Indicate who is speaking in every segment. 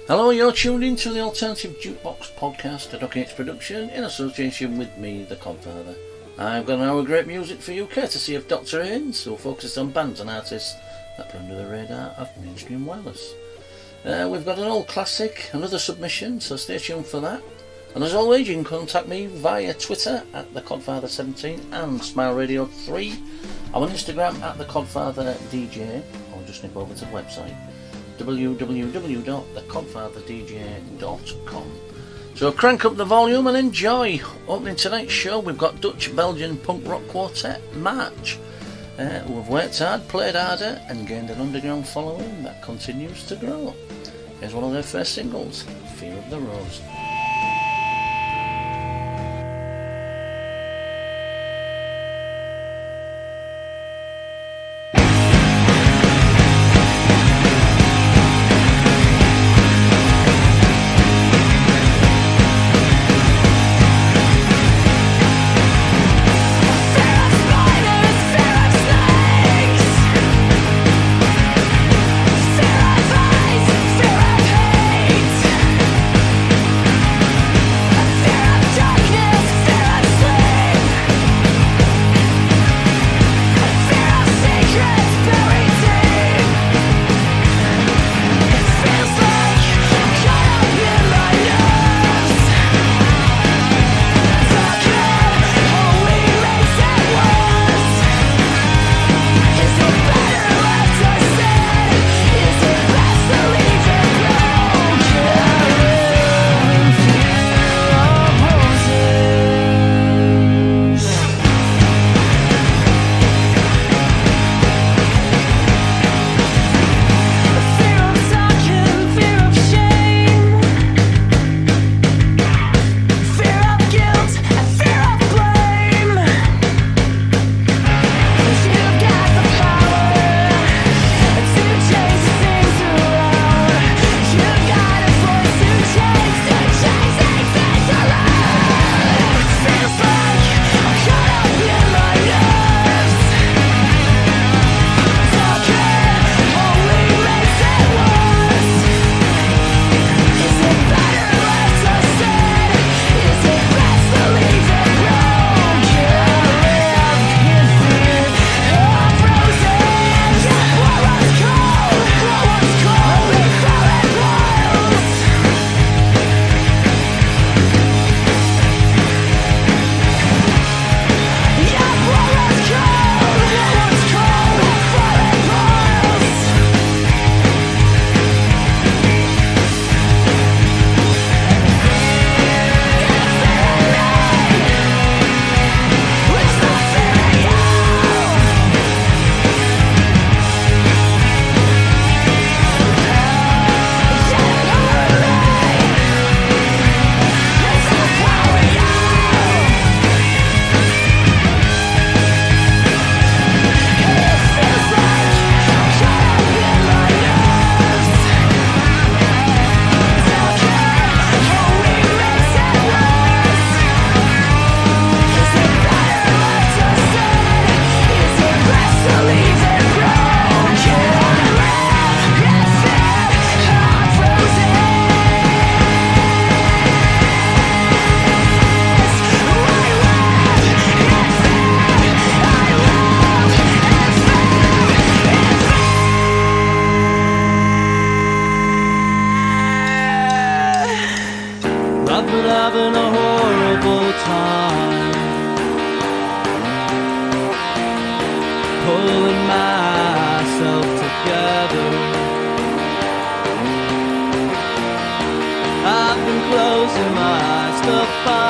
Speaker 1: Hello, you're tuned in to the Alternative Jukebox podcast, a Duck production in association with me, the Codfather. I've got an hour of great music for you, courtesy of Dr. Haynes, who focuses on bands and artists that put under the radar of mainstream wireless. We've got an old classic, another submission, so stay tuned for that. And as always, you can contact me via Twitter at the Codfather17 and Smile Radio 3. I'm on Instagram at the Codfather DJ, or just nip over to the website www.thecodfatherdj.com. So crank up the volume and enjoy. Opening tonight's show, we've got Dutch-Belgian punk rock quartet March, who have worked hard, played harder, and gained an underground following that continues to grow. Here's one of their first singles, Fear of the Rose.
Speaker 2: Closing my eyes to follow.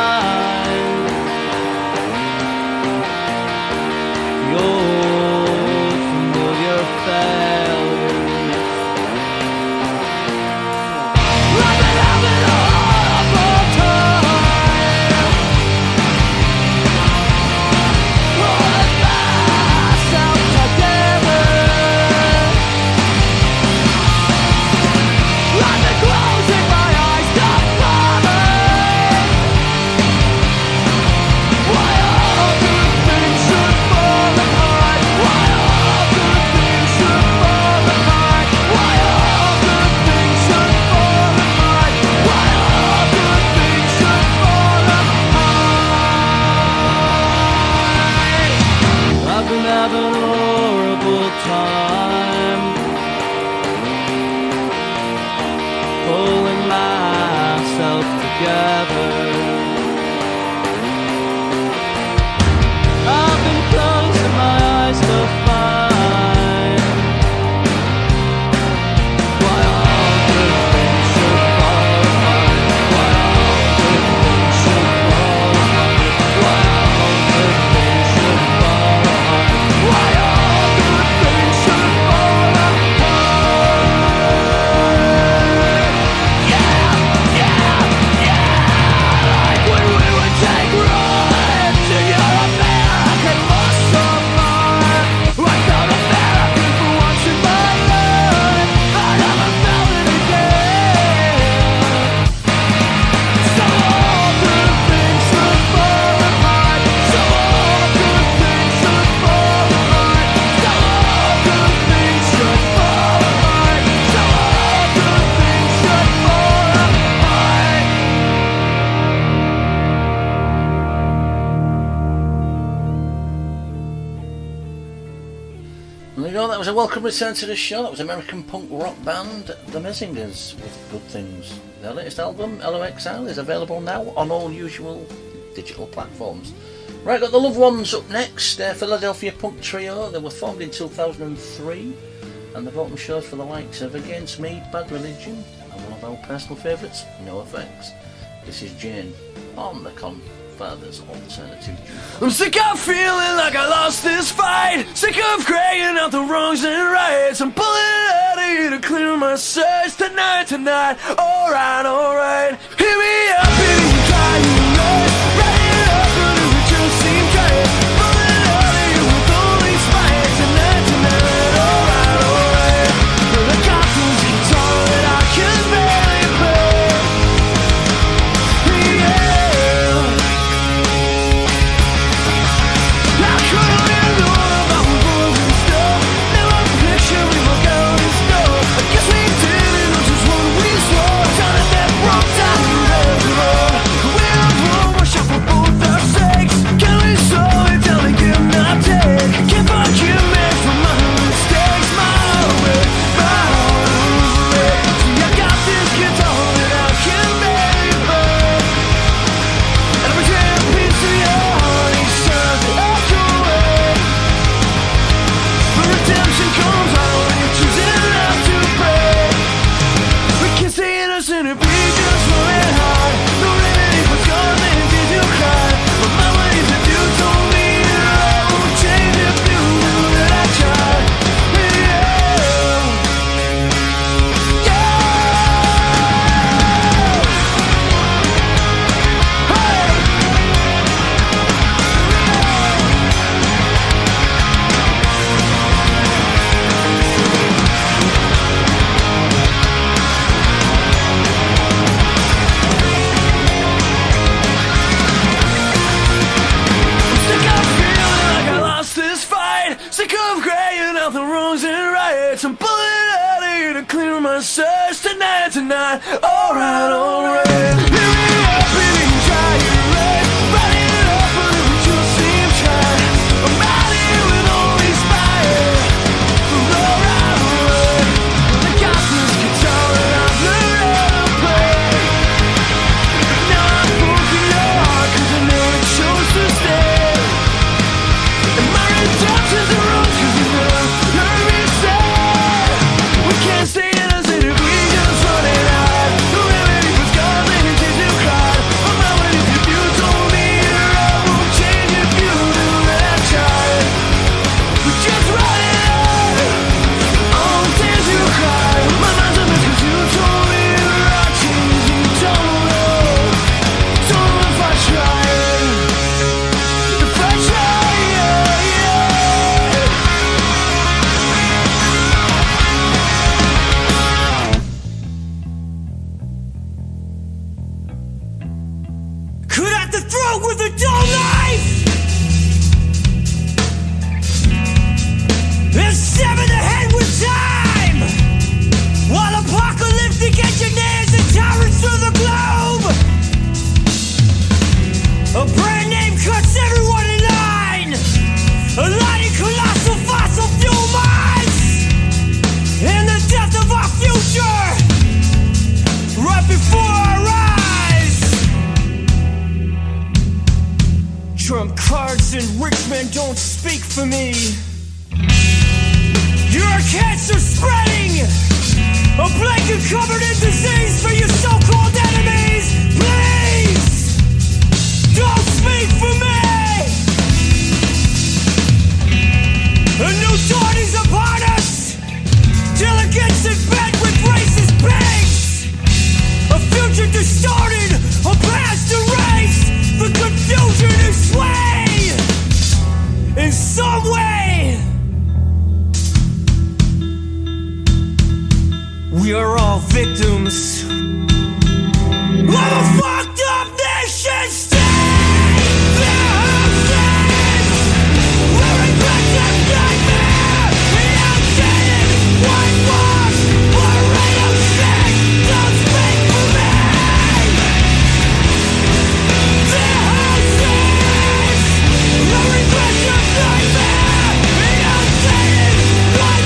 Speaker 1: go, that was a welcome return to the show. That was American punk rock band The Messingers with Good Things. Their latest album, LOXL, is available now on all usual digital platforms. Right, got the Loved Ones up next. Philadelphia punk trio. They were formed in 2003 and they've opened shows for the likes of Against Me, Bad Religion, and one of our personal favourites, NoFX. This is Jane on the Codfather's Alternative Jukebox.
Speaker 2: I'm sick of feeling like I lost this fight. Sick of crying out the wrongs and rights. I'm pulling out of here to clear my search tonight. Alright. Hear me up and you try your best. Write it up but it would just seem tight. Pulling out of here with all these fights tonight. Alright. But I got this guitar that I can barely play. I'm pulling out of here to clear my search tonight. Alright. Hear me up and try your best. Write it up but it would just seem tight. I'm out here with all these fires. Alright. I got this guitar that I've learned how to play. Now I'm broken your heart cause I know it chose to stay. And my redemption's a road cause you know heard me say we can't stay innocent if we just run it out. The remedy was gone and it did you cry. But my what if you told me your love won't change if you do that try. We just run it out. All the tears you cry. My mind's a mess cause you told me your heart changed. You don't know if I try. If I try, yeah. Cut at the throat with a dull knife and sever the head with time, while apocalyptic engineers and tyrants through the globe. A brand name cuts everyone in line, aligning colossal fossil fuel mines and the death of our future right before our eyes. Trump cards and rich men don't speak for me. You're a cancer spreading, a blanket covered in disease for your so-called enemies. Please, don't speak for me. A new dawn is upon us, till it gets in bed with racist pigs. A future distorted, a past erased. The confusion is sway in some way. We are all victims of a fucked up nation state. We're in aggressive nightmare. We outdated, whitewashed, we're right up sick. Don't speak for me. The house is a regressive nightmare. We outdated, whitewashed.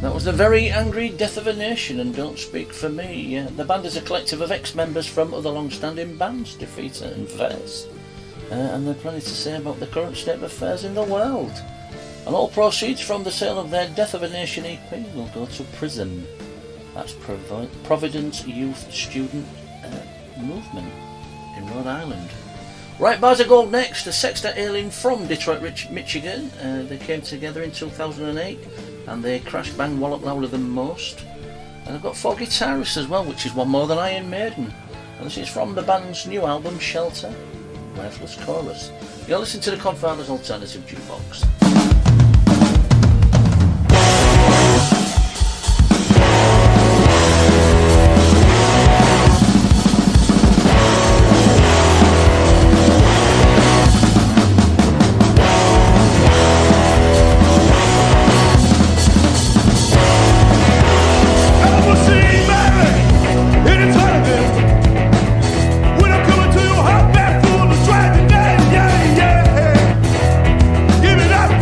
Speaker 1: That was the Very Angry Death of a Nation and Don't Speak For Me. The band is a collective of ex-members from other long-standing bands, Defeater and Verse, and they're planning to say about the current state of affairs in the world. And all proceeds from the sale of their Death of a Nation EP will go to PRISM. That's Providence Youth Student Movement in Rhode Island. Right, Bars of Gold next, a sextet hailing from Detroit, Michigan. They came together in 2008 and they crash bang wallop louder than most. And they've got 4 guitarists as well, which is one more than Iron Maiden. And this is from the band's new album, Shelter, Worthless Chorus. You're listening to the Codfather's Alternative Jukebox.
Speaker 2: Give it up!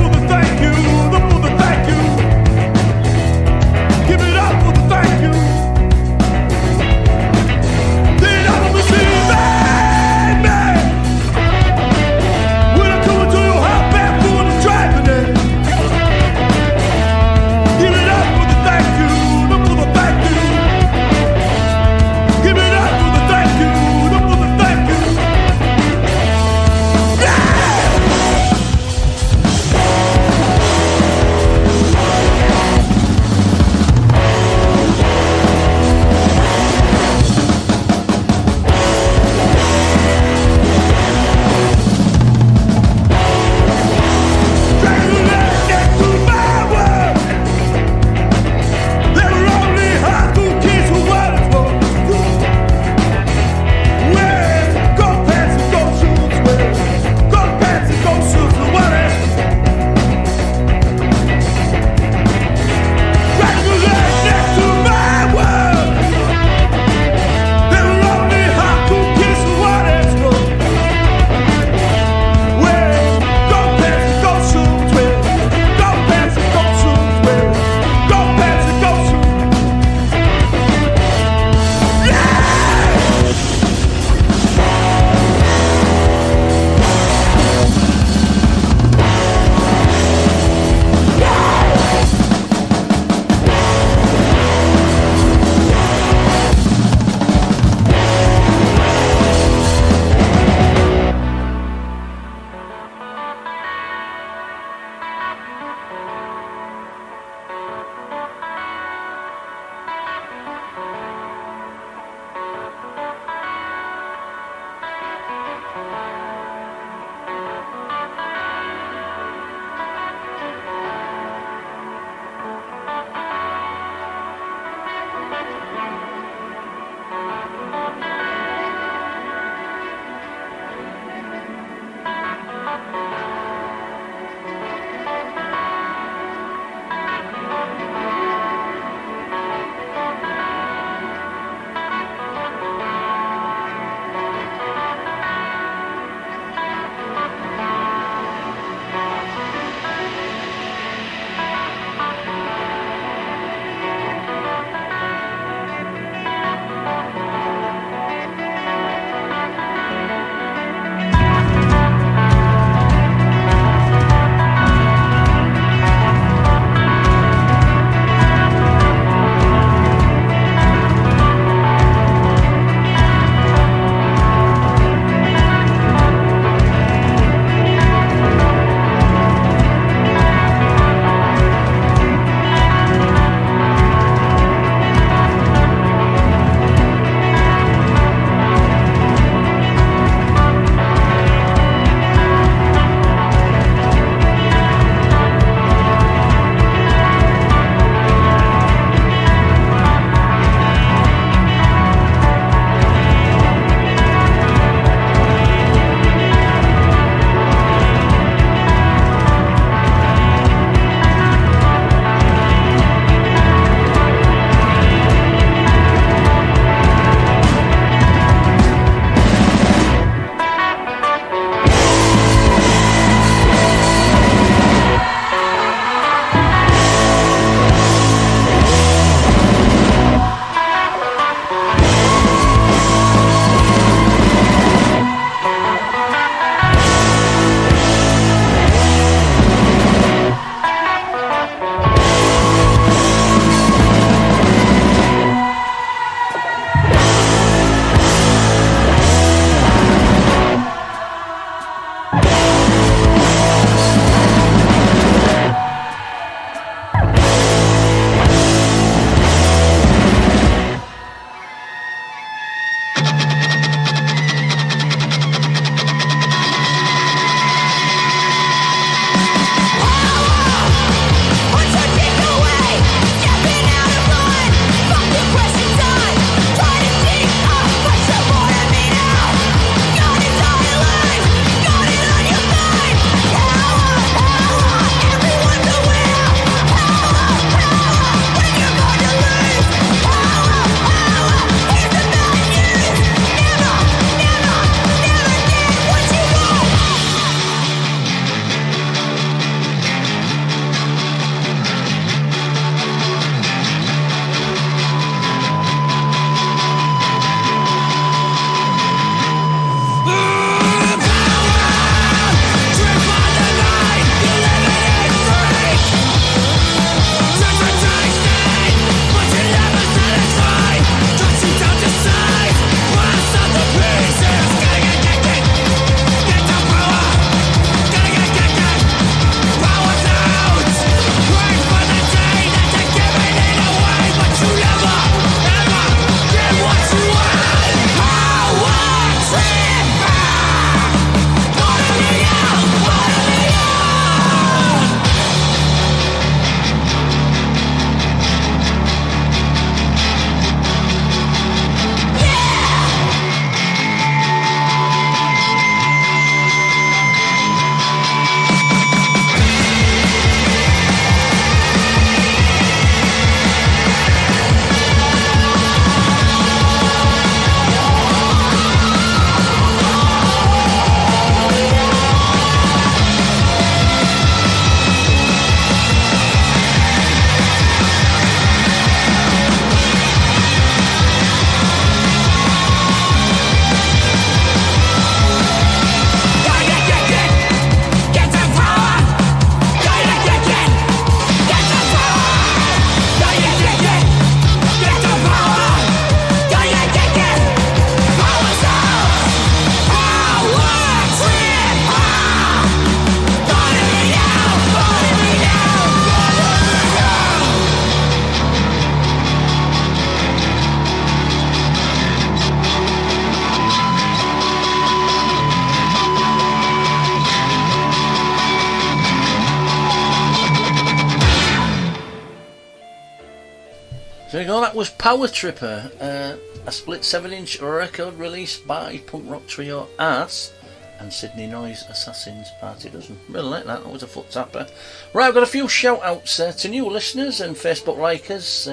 Speaker 1: So there you go, that was Power Tripper, a split 7-inch record released by punk rock trio Arse and Sydney Noise Assassins Party Dozen. Really like that, that was a foot tapper. Right, I've got a few shout outs to new listeners and Facebook likers.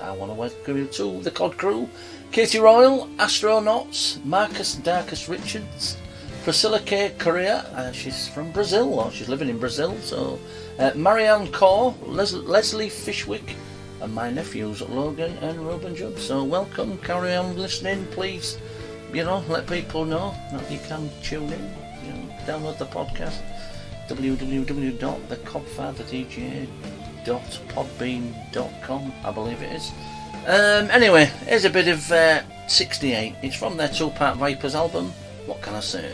Speaker 1: I want to welcome you to the Cod Crew, Katie Royal, Astronauts, Marcus Darkus Richards, Priscilla K. Correa, she's from Brazil, or she's living in Brazil, so Marianne Kaur, Leslie Fishwick, and my nephews Logan and Ruben Jubb. So welcome, carry on listening, please. You know, let people know that you can tune in. You know, download the podcast, www.thecodfatherdj.podbean.com, I believe it is. Anyway, here's a bit of 68. It's from their 2-part Vipers album. What can I say?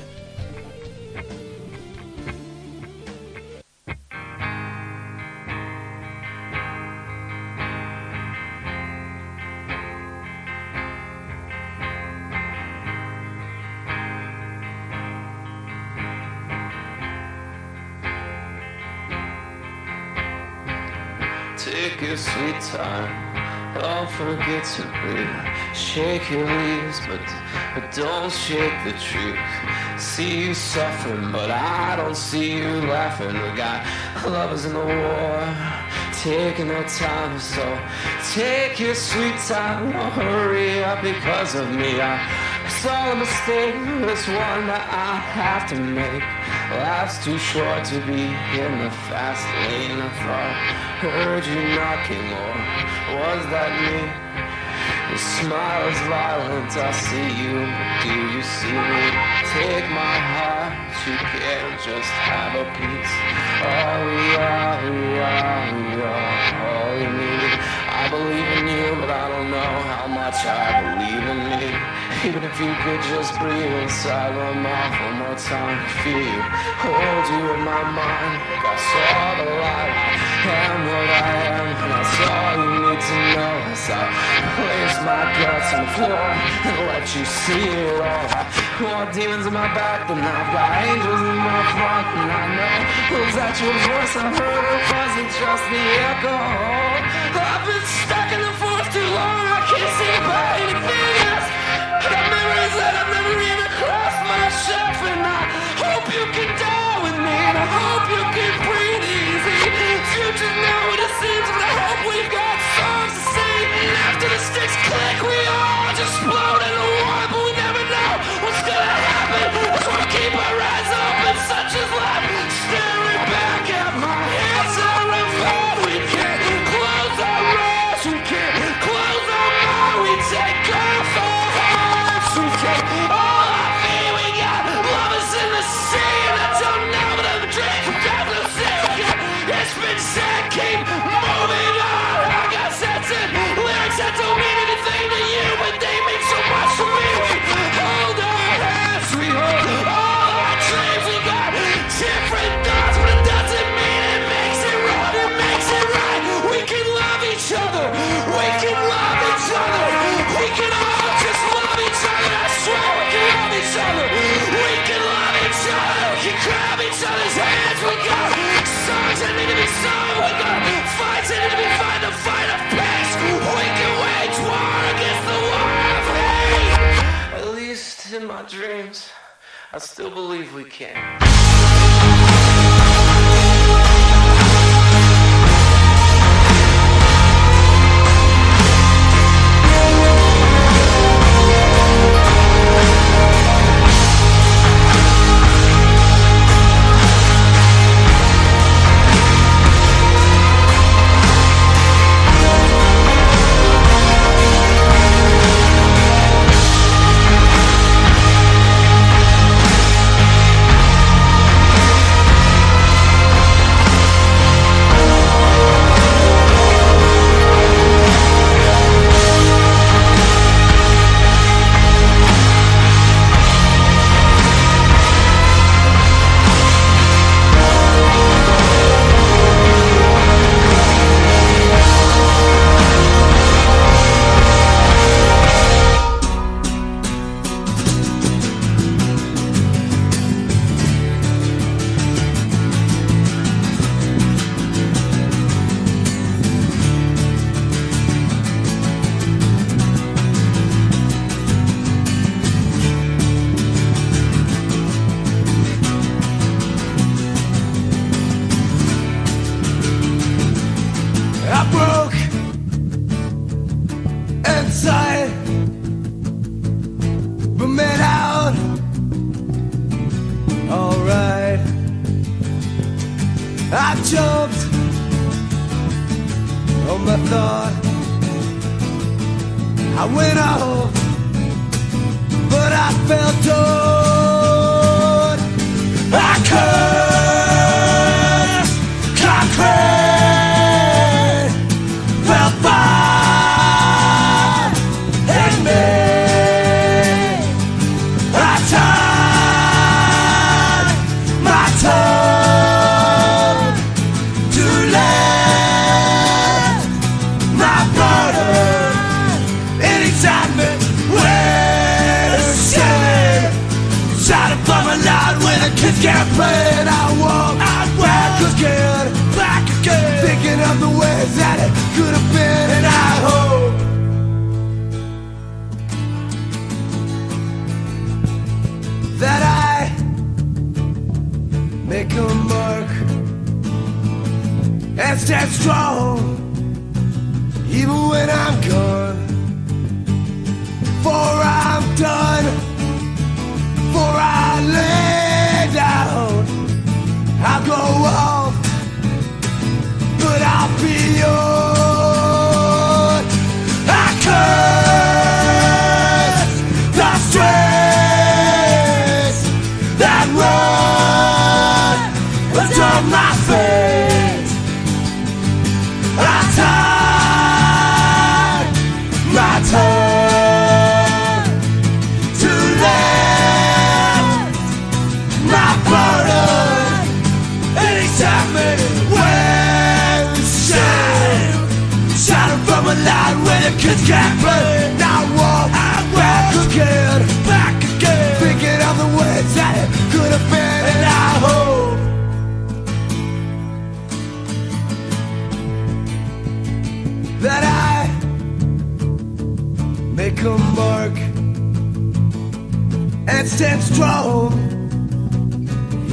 Speaker 3: Take your sweet time, don't forget to breathe. Shake your leaves, but don't shake the truth. See you suffering, but I don't see you laughing. We got lovers in the war, taking their time, so take your sweet time. Don't hurry up because of me. It's all a mistake, this one that I have to make. Life's too short to be in the fast lane. I thought, heard you knocking, or was that me? Your smile is violent, I see you, but do you see me? Take my heart, you can't just have a piece. All we are, all you need. I believe in you, but I don't know how much I believe in me. Even if you could just breathe inside my mouth one more time, feel you, hold you in my mind. I saw the light, am what I am, and that's all you need to know. As I place my guts on the floor and let you see it all. More demons in my back than I've got angels in my front, and I know was that your voice I heard, it wasn't just the echo. I've been stuck in the forest too long, I can't see by anything else. Got memories that I've never even crossed myself, and I hope you can die with me, and I hope you can breathe easy. Future's not what it seems, but I hope we've got songs to sing. And after the sticks click, we all just explode into one, but we never know what's gonna happen. That's why we keep our eyes open, such as life. Staring back at my hands are involved. We can't close our eyes, we can't close our mind. We take off our hearts, we take all our feet. We got lovers in the sea, and I don't know, but I'm drinking down the sea. It's been said, keep moving on. I got sense and lyrics that don't mean anything to you, but they mean so much to me. We hold our hands, we hold all our dreams. We got different thoughts, but it doesn't mean it makes it wrong. It makes it right. We can love each other. We can love each other. We can all just love each other. I swear we can love each other. We can love each other. We can grab each other's hands. We got songs that need to be sung. We got fights that need to be fought to fight a peace. We can wage war against the war of hate. At least in my dreams, I still believe we can.
Speaker 2: I jumped on my thought. I went off, but I felt torn. I cursed concrete, felt fire in me. I tied my tongue to let my burden anytime it was silly. Shouting from a loud when the kids can't play, and I walk back again, thinking of the ways that it could have been, and I hope that I make a mark and stand strong, even when I'm gone. For I'm done, for I lay down. I'll go off, but I'll be yours. I curse the streets that run under my feet. I tied my tongue to let my burden anytime it was shouting from a loud where the kids can't play. Now I walk back again, thinking of the ways that it could have been, and I hope that I make a mark and stand strong,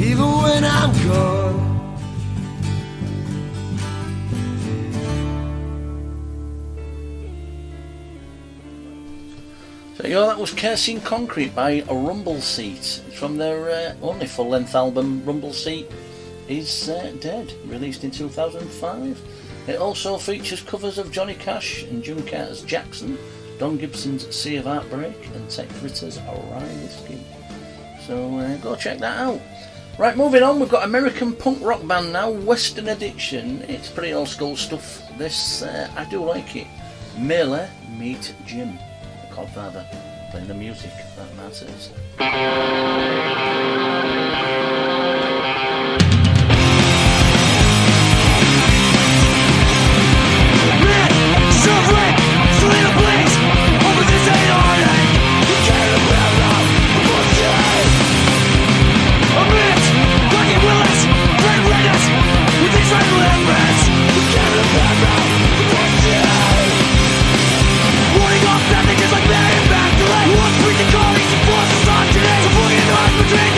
Speaker 2: even when I'm gone.
Speaker 1: So yeah, that was Cursing Concrete by a Rumble Seat from their only full-length album, Rumble Seat is Dead, released in 2005. It also features covers of Johnny Cash and June Carter's Jackson, Don Gibson's Sea of Heartbreak, and Tech Ritter's Rye Whiskey. So go check that out. Right, moving on, we've got American punk rock band now, Western Addiction. It's pretty old school stuff. This, I do like it. Miller meet Jim, the Codfather, playing the music that matters.
Speaker 2: Suffering, slay the blaze, over this ain't heartache. You can't remember bullshit. Amidst Lucky Willis, Fred Reddis, with these red limits. You can't remember bullshit. Warning off messages like Mary and Magdalene. Who wants preaching colleagues and forces on today? So boogie in the heart between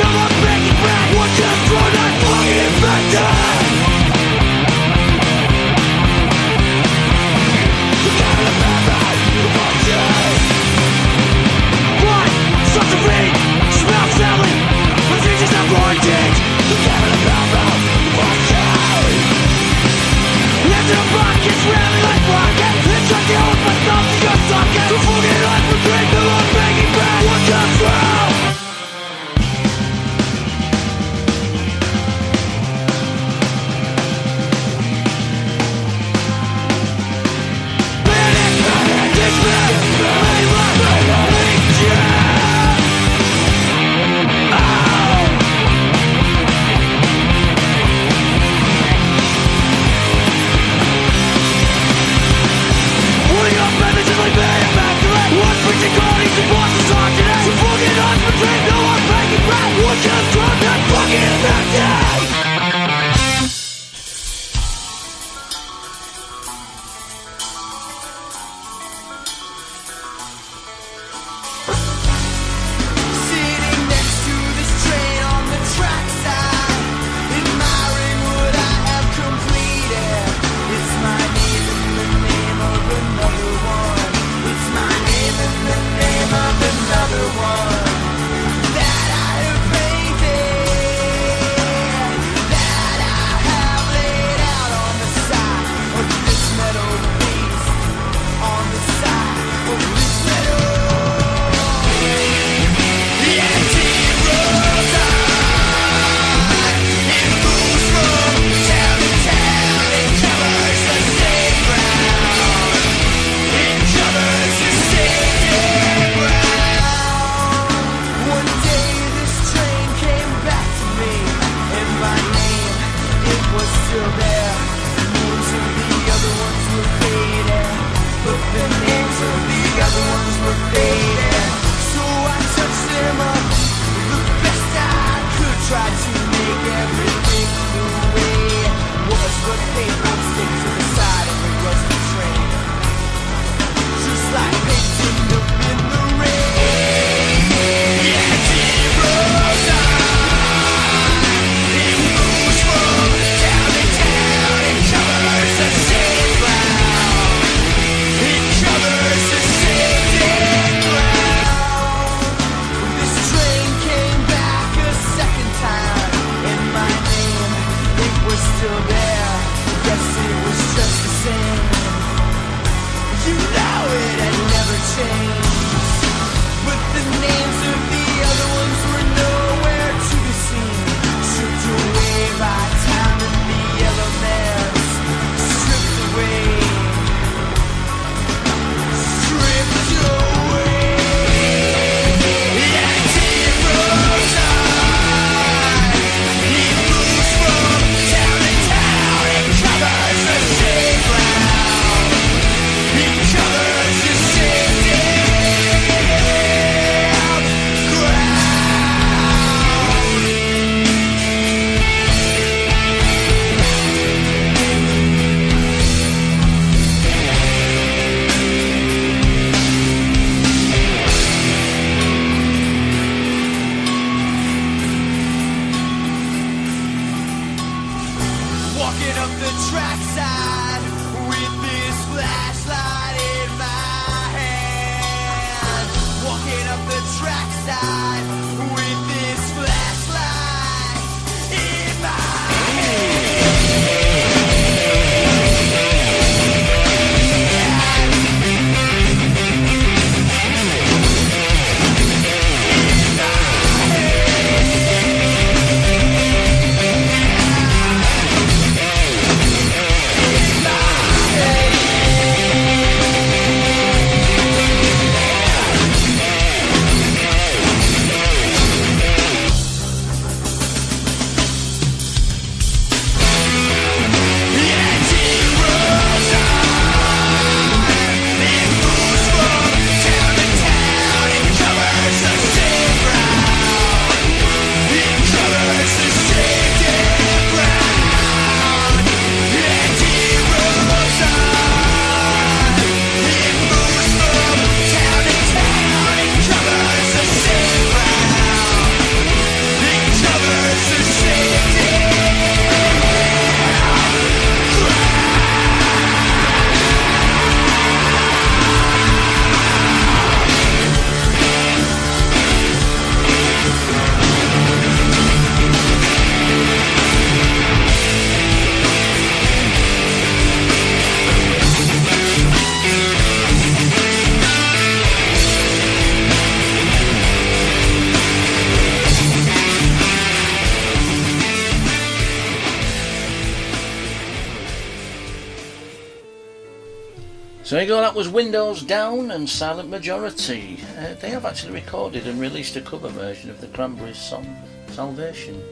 Speaker 1: So there you go, that was Windows Down and Silent Majority. They have actually recorded and released a cover version of the Cranberries' song Salvation.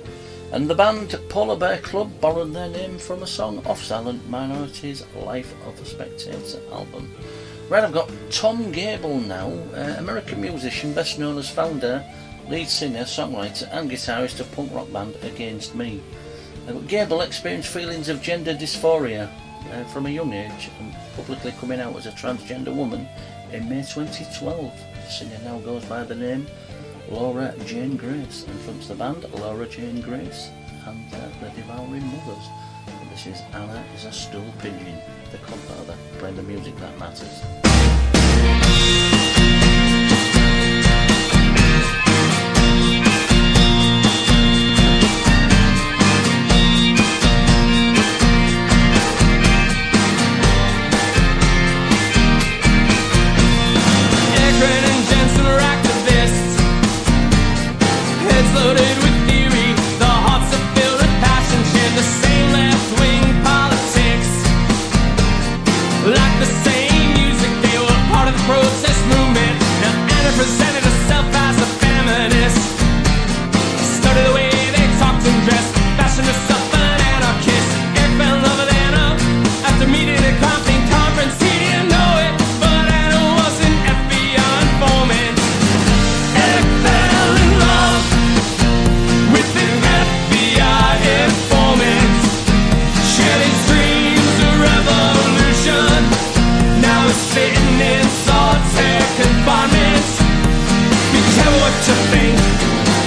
Speaker 1: And the band Polar Bear Club borrowed their name from a song off Silent Minority's Life of a Spectator album. Right, I've got Tom Gable now, American musician best known as founder, lead singer, songwriter and guitarist of punk rock band Against Me. Gable experienced feelings of gender dysphoria from a young age and publicly coming out as a transgender woman in May 2012. The singer now goes by the name Laura Jane Grace and fronts the band Laura Jane Grace and the Devouring Mothers. And this is Anna is a Stool Pigeon, the Codfather, playing the music that matters.
Speaker 2: Loaded with theory, the hearts are filled with passion, share the same left-wing politics. Like the same music, they were part of the protest movement. Now Anna presented herself as a feminist. Started the way they talked and dressed, fashioned herself an anarchist. Eric fell in love with Anna after meeting at a Compton conference. He didn't know it, but Anna was an FBI informant. Eric fell in love with an FBI informant. Shared his dreams of revolution. Now he's sitting in solitary confinement. Be careful what you think,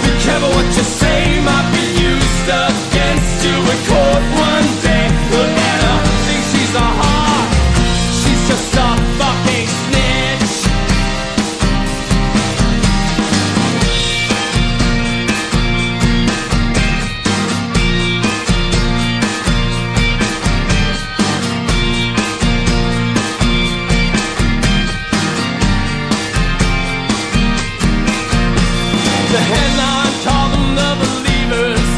Speaker 2: be careful what you say. Might be used against you in court one day. But Anna thinks she's a whore, she's just a fucking snitch. The headline called them the believers.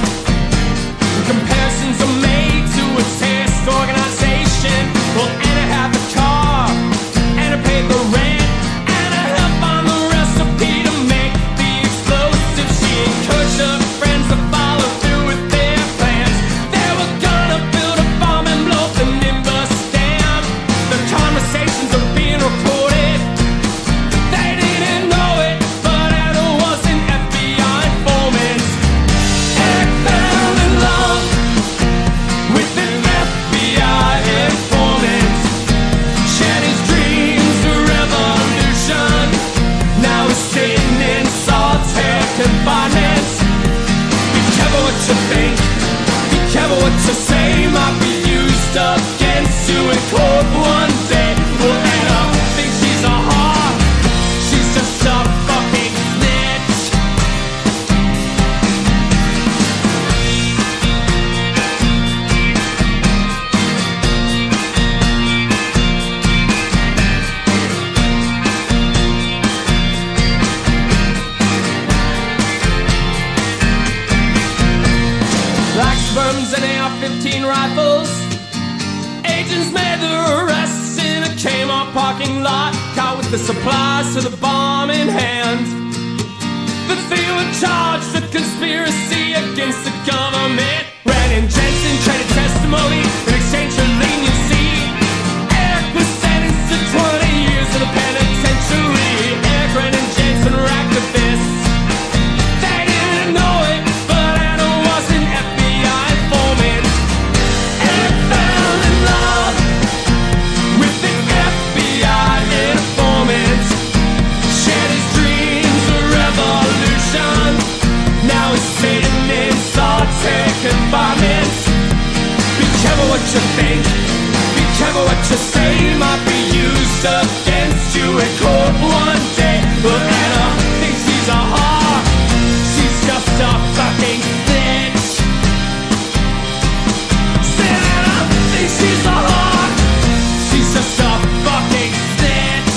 Speaker 2: Comparisons are made to a terrorist organization. Well, Anna had the car, Anna paid the rent, Anna helped find the recipe to make the explosives. She encouraged her friends to follow through with their plans. They were gonna build a bomb and blow up the Nimbus Dam. The conversations are being recorded. They didn't know it, but Anna was an FBI informant. Eric fell in love with an FBI informant. Shared his dreams of revolution. Now he's sitting in solitary confinement. Be careful what you think, be careful what you say. Might be used against you in court one day. Well, Anna thinks she's a whore, she's just a fucking snitch. Like sperms and AR-15 rifles, agents made their arrests in a Kmart parking lot. Caught with the supplies to the bomb in hand. The three were charged with conspiracy against the government. Brandon Jensen traded testimony in exchange for leniency. Eric was sentenced to 20 years in the penitentiary. Eric, Brandon Jensen were activists. They didn't know it, but Anna was an FBI informant. Eric fell in love with an FBI informant. Shared his dreams of revolution. Now he's sitting in solitary confinement. Be careful what you think, be careful what you say. Might be used against you in court one day. But Anna thinks she's a whore, she's just a fucking snitch. Said Anna thinks she's a whore, she's just a fucking snitch.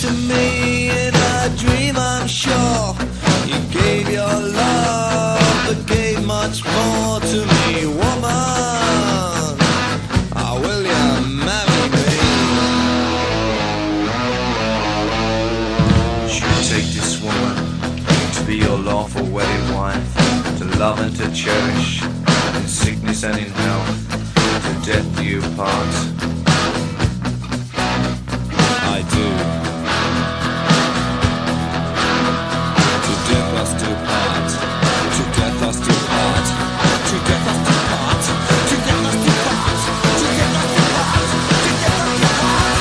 Speaker 2: to me in a dream, I'm sure. You gave your love, but gave much more to me, woman. Oh, will you marry me?
Speaker 4: Should you take this woman to be your lawful wedded wife, to love and to cherish, in sickness and in health, to death do you part?
Speaker 2: I do. To death us do part. To death us do part. To death us do part. To death us do part. To death us do part. To death us do part.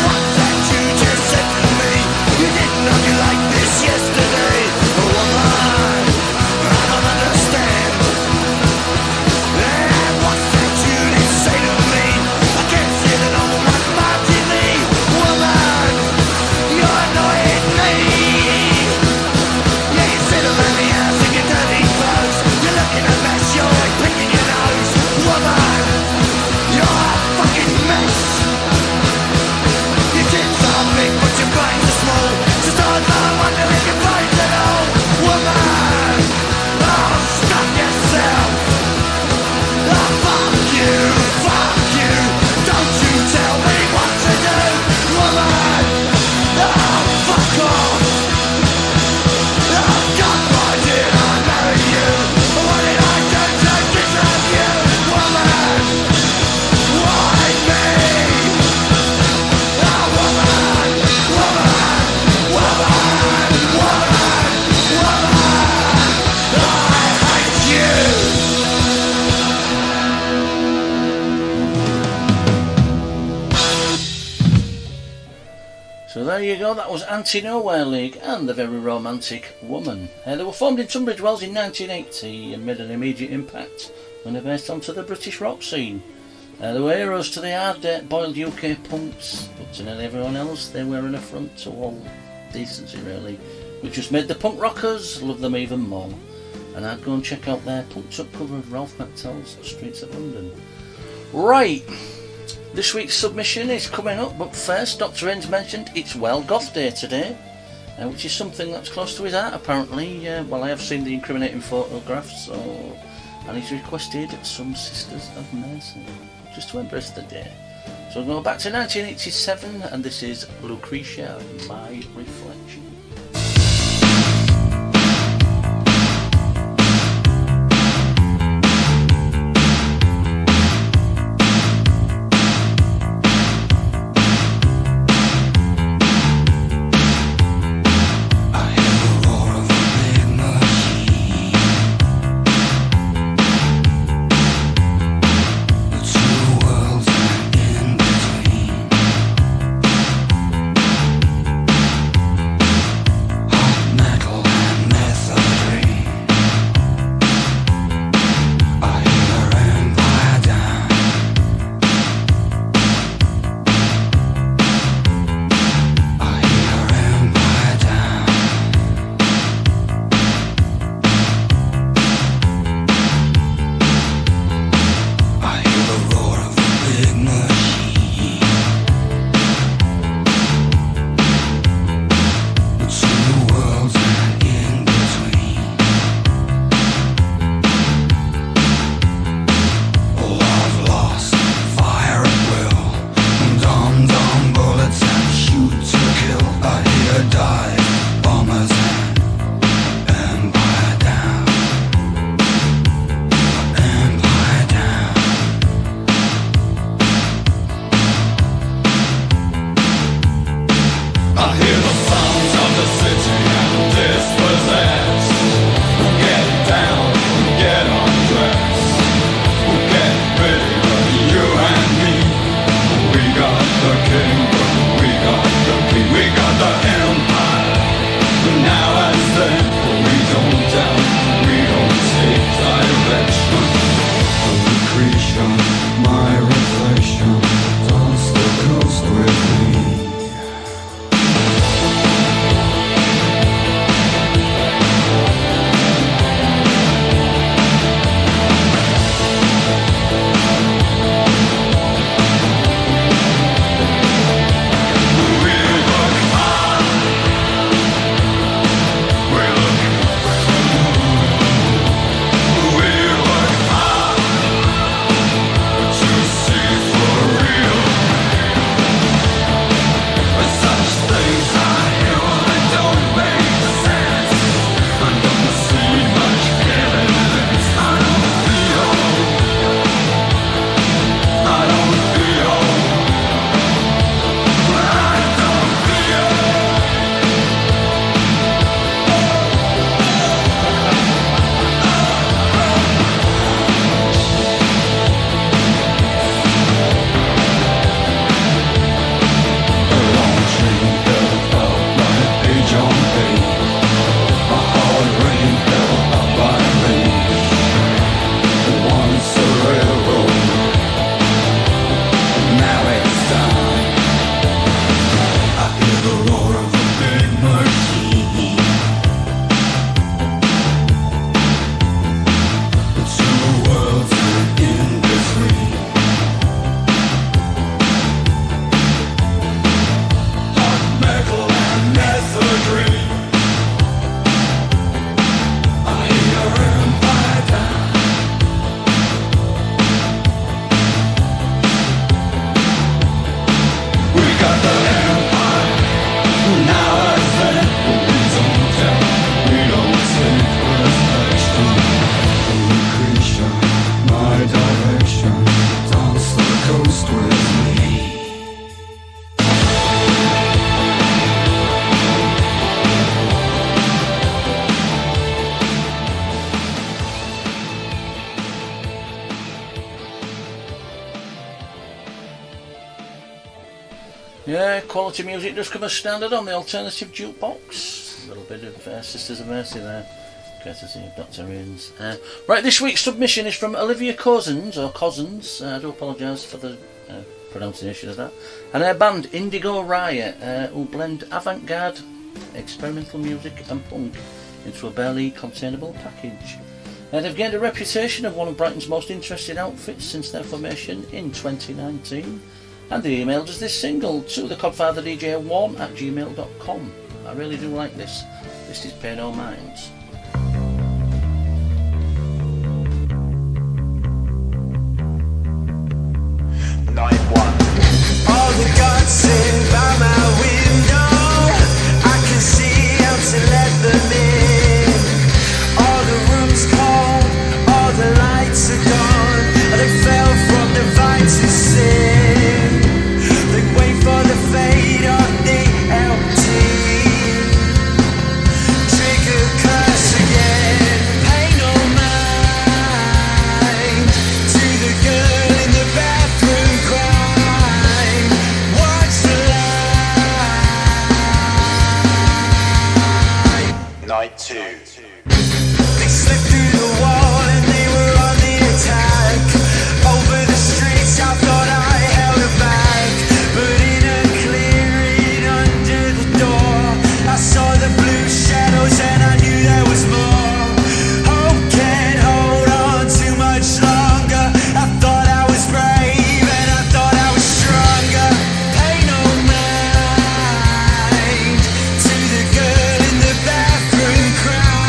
Speaker 2: What that you just said to me? You didn't know me like this yesterday. Oh, woman, I don't understand. And what's that you didn't say to me? I can't see it on my TV. Woman, you're annoying me. Yeah, you sit around the house in your dirty clothes. You're looking a mess, you're always picking your nose. Woman, you're a fucking mess. Your tits are big, but your brains are small. Just don't wonder if your brains at all. Woman, oh, stop yourself. Oh, fuck you, don't you tell me what to do, woman. Oh, fuck off. Oh, God, why did I marry you? What did I do to deserve you, woman? Why me? Oh, woman, woman, woman, woman, woman. I hate you.
Speaker 1: So there you go, that was Anti-Nowhere League and the Very Romantic Woman. They were formed in Tunbridge Wells in 1980 and made an immediate impact when they burst onto the British rock scene. They were heroes to the hard-boiled UK punks, but to nearly everyone else they were an affront to all decency really, which just made the punk rockers love them even more. And I'd go and check out their punked up cover of Ralph McTell's Streets of London. Right, this week's submission is coming up, but first Dr. Innes mentioned it's Well Goth Day today, which is something that's close to his heart apparently. Well, I have seen the incriminating photographs, and he's requested some Sisters of Mercy, just to embrace the day. So we'll go back to 1987, and this is Lucretia, My Reflection.
Speaker 2: Between
Speaker 1: Yeah, quality music does come as standard on the Alternative Jukebox. A little bit of Sisters of Mercy there, courtesy of Dr. Inns. Right, this week's submission is from Olivia Cousins, or Cousins. I do apologise for the pronunciation of that. And her band Indigo Riot, who blend avant-garde, experimental music and punk into a barely containable package. They've gained a reputation of one of Brighton's most interesting outfits since their formation in 2019. And they emailed us this single to the codfatherdj1@gmail.com. I really do like this. This is Pay No Minds.
Speaker 3: 9-1.
Speaker 2: All the gods sit by my window. I can see out to let them in. All the rooms cold, all the lights are gone. They fell from the vines of sin. They wait for the fate of the empty. Trigger curse again. Pay no mind to the girl in the bathroom crying. Watch the light.
Speaker 3: 9-2.
Speaker 2: They slipped through the wall and they were on the attack. Over the streets I thought I held her back, but in a clearing under the door I saw the blue shadows and I knew there was more. Hope can't hold on too much longer. I thought I was brave and I thought I was stronger. Pay no mind to the girl in the bathroom crying.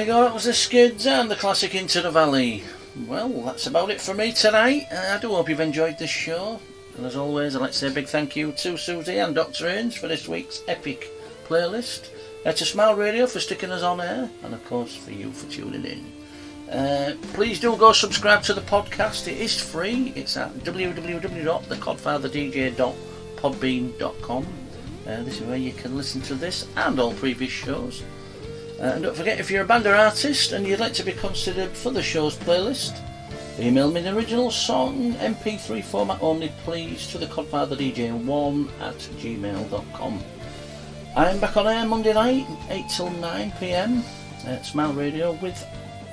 Speaker 1: go, that was the Skids and the classic Into the Valley. Well, that's about it for me tonight. I do hope you've enjoyed this show. And as always, I'd like to say a big thank you to Susie and Dr. Ains for this week's epic playlist. To Smile Radio for sticking us on air. And of course, for you for tuning in. Please do go subscribe to the podcast. It is free. It's at www.thecodfatherdj.podbean.com. This is where you can listen to this and all previous shows. And don't forget, if you're a band or artist and you'd like to be considered for the show's playlist, email me the original song, MP3 format only please, to thecodfatherdj1@gmail.com. I'm back on air Monday night, 8 till 9 PM at Smile Radio with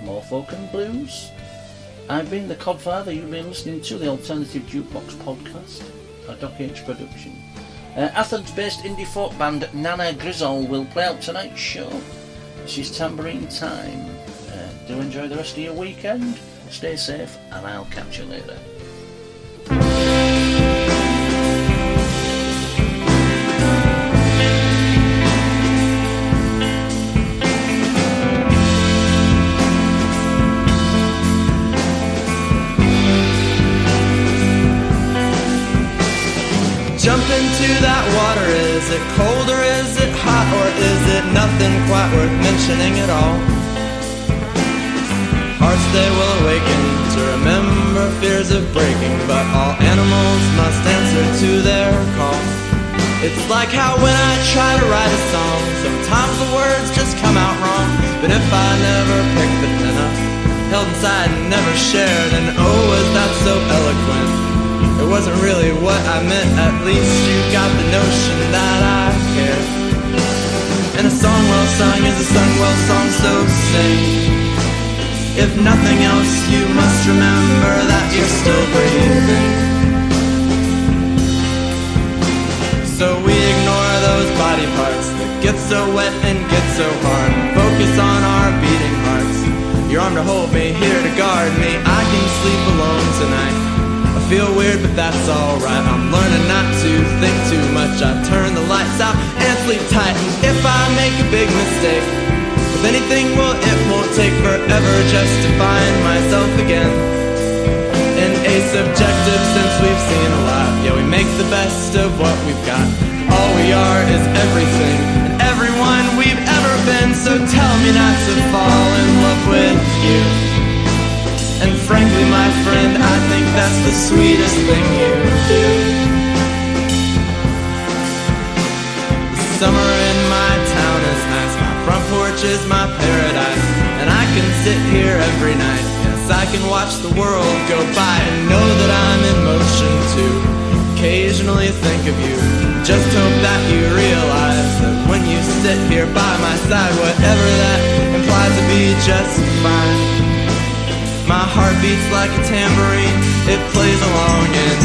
Speaker 1: more folk and blues. I've been the Codfather. You've been listening to the Alternative Jukebox podcast, a Doc H production. Athens-based indie folk band Nana Grizzle will play out tonight's show. This is Tambourine Time. Do enjoy the rest of your weekend, stay safe, and I'll catch you later.
Speaker 5: Jump into that water, is it cold or is it hot, or is it nothing quite worth mentioning at all? Hearts they will awaken to remember fears of breaking, but all animals must answer to their call. It's like how when I try to write a song, sometimes the words just come out wrong. But if I never picked the pen up, held inside and never shared, and oh, was that so eloquent? It wasn't really what I meant, at least you got the notion that I care. And a song well sung is a sung well song, so sing. If nothing else, you must remember that you're still breathing. So we ignore those body parts that get so wet and get so hard, and focus on our beating hearts. Your arm to hold me, here to guard me, I can sleep alone tonight. I feel weird, but that's alright. I'm learning not to think too much. I turn the lights out and sleep tight. And if I make a big mistake with anything, well, it won't take forever just to find myself again. In a subjective sense, we've seen a lot. Yeah, we make the best of what we've got. All we are is everything and everyone we've ever been. So tell me not to fall in love with you. And frankly, my friend, I think that's the sweetest thing you do. The summer in my town is nice. My front porch is my paradise. And I can sit here every night. Yes, I can watch the world go by and know that I'm in motion too. Occasionally think of you. Just hope that you realize that when you sit here by my side, whatever that implies to be just fine. My heart beats like a tambourine, it plays along in